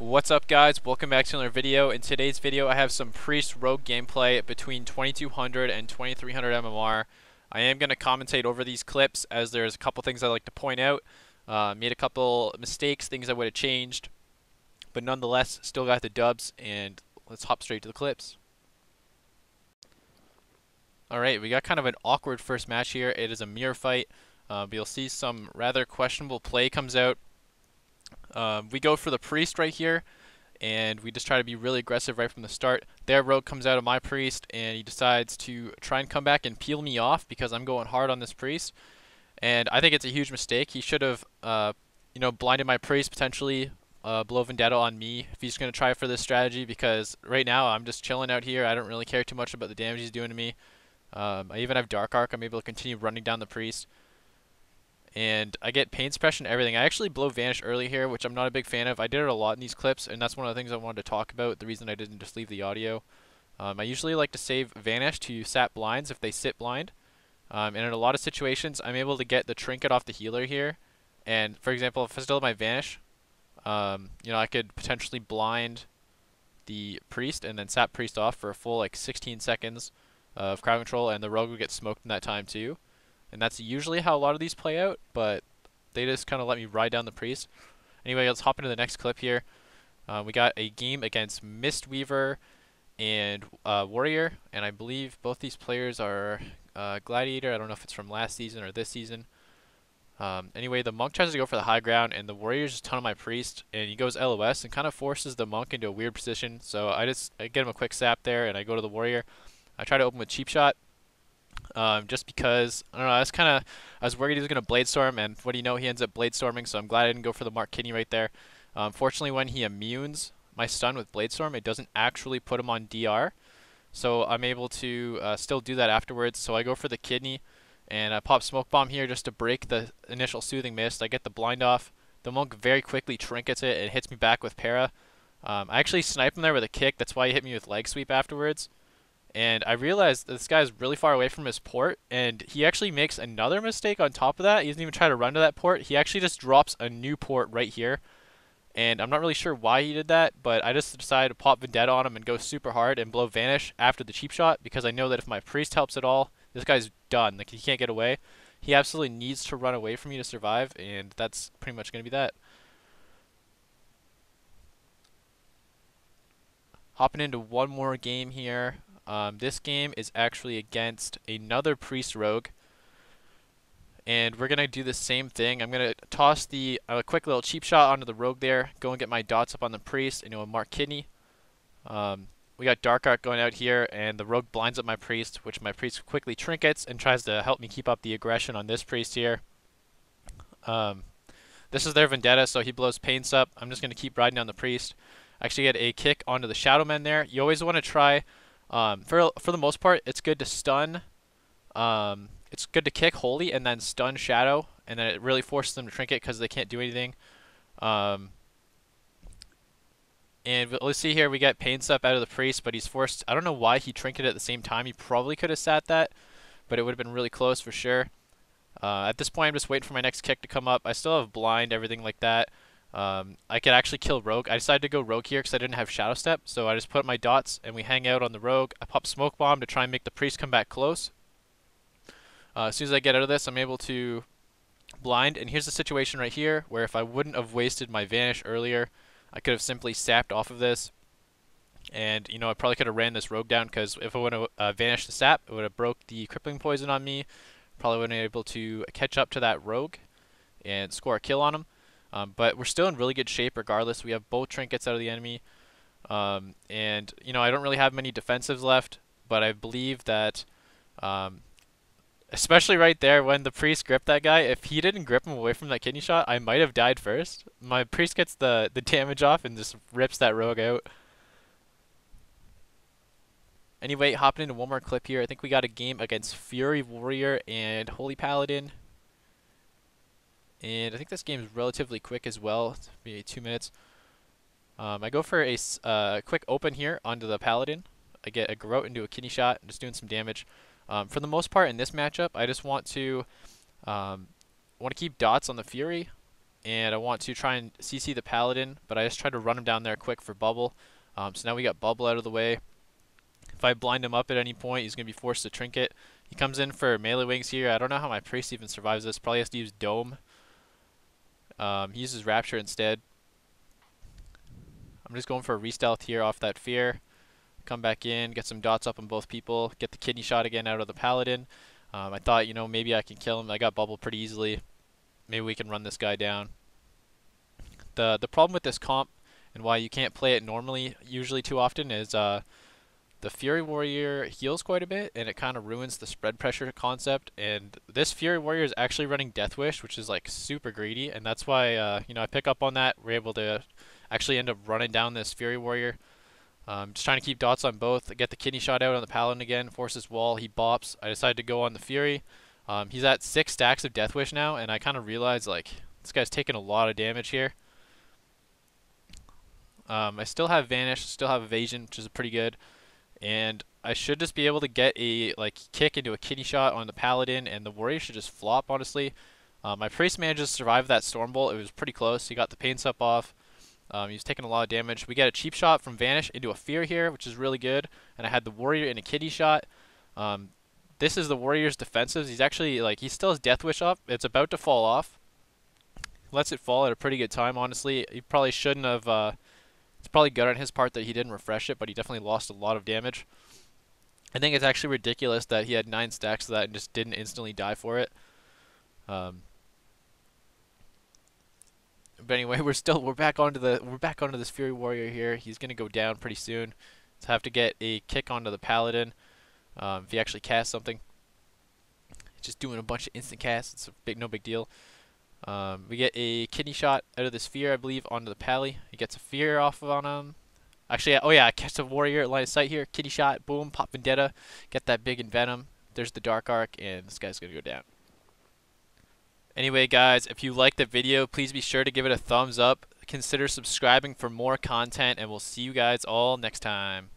What's up guys, welcome back to another video. In today's video I have some Priest Rogue gameplay between 2200 and 2300 MMR. I am going to commentate over these clips as there's a couple things I'd like to point out. Made a couple mistakes, things I would have changed, but nonetheless still got the dubs, and let's hop straight to the clips. Alright, we got kind of an awkward first match here. It is a mirror fight, but you'll see some rather questionable play comes out. We go for the priest right here, and we just try to be really aggressive right from the start. Their rogue comes out of my priest, and he decides to try and come back and peel me off because I'm going hard on this priest. And I think it's a huge mistake. He should have, blinded my priest, potentially blow Vendetta on me if he's going to try for this strategy, because right now I'm just chilling out here. I don't really care too much about the damage he's doing to me. I even have Dark Arc. I'm able to continue running down the priest. And I get pain suppression, everything. I actually blow Vanish early here, which I'm not a big fan of. I did it a lot in these clips, and that's one of the things I wanted to talk about, the reason I didn't just leave the audio. I usually like to save Vanish to sap blinds if they sit blind. And in a lot of situations, I'm able to get the trinket off the healer here. And for example, if I still have my Vanish, I could potentially blind the priest and then sap priest off for a full like 16 seconds of crowd control, and the rogue would get smoked in that time too. And that's usually how a lot of these play out, but they just kind of let me ride down the priest. Anyway, let's hop into the next clip here. We got a game against Mistweaver and Warrior, and I believe both these players are Gladiator. I don't know if it's from last season or this season. Anyway, the monk tries to go for the high ground, and the Warrior's just ton on my priest, and he goes LOS and kind of forces the monk into a weird position. So I get him a quick sap there, and I go to the Warrior. I try to open with cheap shot. Just because, I don't know, I was worried he was going to Blade Storm, and what do you know, he ends up Blade Storming, so I'm glad I didn't go for the Mark Kidney right there. Fortunately, when he immunes my stun with Blade Storm, it doesn't actually put him on DR, so I'm able to still do that afterwards. So I go for the Kidney, and I pop Smoke Bomb here just to break the initial Soothing Mist. I get the blind off. The monk very quickly trinkets it and hits me back with Para. I actually snipe him there with a kick, that's why he hit me with Leg Sweep afterwards. And I realized this guy's really far away from his port, and he actually makes another mistake on top of that. He doesn't even try to run to that port. He actually just drops a new port right here. And I'm not really sure why he did that, but I just decided to pop Vendetta on him and go super hard and blow Vanish after the cheap shot, because I know that if my priest helps at all, this guy's done. Like, he can't get away. He absolutely needs to run away from me to survive, and that's pretty much going to be that. Hopping into one more game here. This game is actually against another Priest Rogue, and we're going to do the same thing. I'm going to toss a quick little cheap shot onto the Rogue there, go and get my dots up on the Priest, and Mark Kidney. We got Dark Arc going out here, and the Rogue blinds up my Priest, which my Priest quickly trinkets and tries to help me keep up the aggression on this Priest here. This is their Vendetta, so he blows Pain Sup. I'm just going to keep riding down the Priest. Actually get a kick onto the Shadowmen there. You always want to try... for the most part, it's good to stun. It's good to kick Holy and then stun Shadow, and then it really forces them to trinket because they can't do anything. And let's see here, we get Pain Sup out of the Priest, but he's forced. I don't know why he trinketed at the same time. He probably could have sat that, but it would have been really close for sure. At this point, I'm just waiting for my next kick to come up. I still have blind, everything like that. I could actually kill Rogue. I decided to go Rogue here because I didn't have Shadow Step, so I just put my dots and we hang out on the Rogue. I pop Smoke Bomb to try and make the Priest come back close. As soon as I get out of this, I'm able to blind, and here's the situation right here where if I wouldn't have wasted my Vanish earlier, I could have simply sapped off of this, and I probably could have ran this Rogue down, because if I would have vanished the sap, it would have broke the Crippling Poison on me. Probably wouldn't have been able to catch up to that Rogue and score a kill on him. But we're still in really good shape regardless. We have both trinkets out of the enemy. And, I don't really have many defensives left, but I believe that, especially right there when the Priest gripped that guy, if he didn't grip him away from that kidney shot, I might have died first. My Priest gets the damage off and just rips that Rogue out. Anyway, hopping into one more clip here. I think we got a game against Fury Warrior and Holy Paladin. And I think this game is relatively quick as well. It's maybe 2 minutes. I go for a quick open here onto the Paladin. I get a Garrote into a kidney shot, just doing some damage. For the most part in this matchup, I just want to keep dots on the Fury. and I want to try and CC the Paladin, but I just tried to run him down there quick for bubble. So now we got bubble out of the way. If I blind him up at any point, he's going to be forced to trinket. He comes in for melee wings here. I don't know how my priest even survives this. Probably has to use dome. He uses rapture instead. I'm just going for a re-stealth here off that fear. Come back in, get some dots up on both people, get the kidney shot again out of the Paladin. I thought, you know, maybe I can kill him. I got bubble pretty easily. Maybe we can run this guy down. The problem with this comp and why you can't play it normally, usually too often, is the Fury Warrior heals quite a bit, and it kind of ruins the spread pressure concept. And this Fury Warrior is actually running Death Wish, which is like super greedy, and that's why you know, I pick up on that. We're able to actually end up running down this Fury Warrior. Just trying to keep dots on both. Get the kidney shot out on the Paladin again. Forces wall. He bops. I decided to go on the Fury. He's at 6 stacks of Death Wish now, and I kind of realized like this guy's taking a lot of damage here. I still have Vanish, still have Evasion, which is pretty good, and I should just be able to get a like kick into a kidney shot on the Paladin, and the Warrior should just flop. Honestly, my Priest managed to survive that Stormbolt. It was pretty close. He got the Pain Sup off. He was taking a lot of damage. We get a cheap shot from Vanish into a Fear here, which is really good. And I had the Warrior in a kidney shot. This is the Warrior's defensives. He's actually, like, he still has Death Wish up. It's about to fall off. Lets it fall at a pretty good time, honestly. He probably shouldn't have, it's probably good on his part that he didn't refresh it, but he definitely lost a lot of damage. I think it's actually ridiculous that he had 9 stacks of that and just didn't instantly die for it. But anyway, we're back onto this Fury Warrior here. He's gonna go down pretty soon. So I have to get a kick onto the Paladin. If he actually casts something, he's just doing a bunch of instant casts. It's no big deal. We get a kidney shot out of this Fear, I believe, onto the Pally. He gets a Fear off on him. Actually, oh yeah, I catch the Warrior at line of sight here. Kidney shot, boom, pop Vendetta, get that big Envenom. There's the Dark Arc, and this guy's gonna go down. Anyway, guys, if you liked the video, please be sure to give it a thumbs up. Consider subscribing for more content, and we'll see you guys all next time.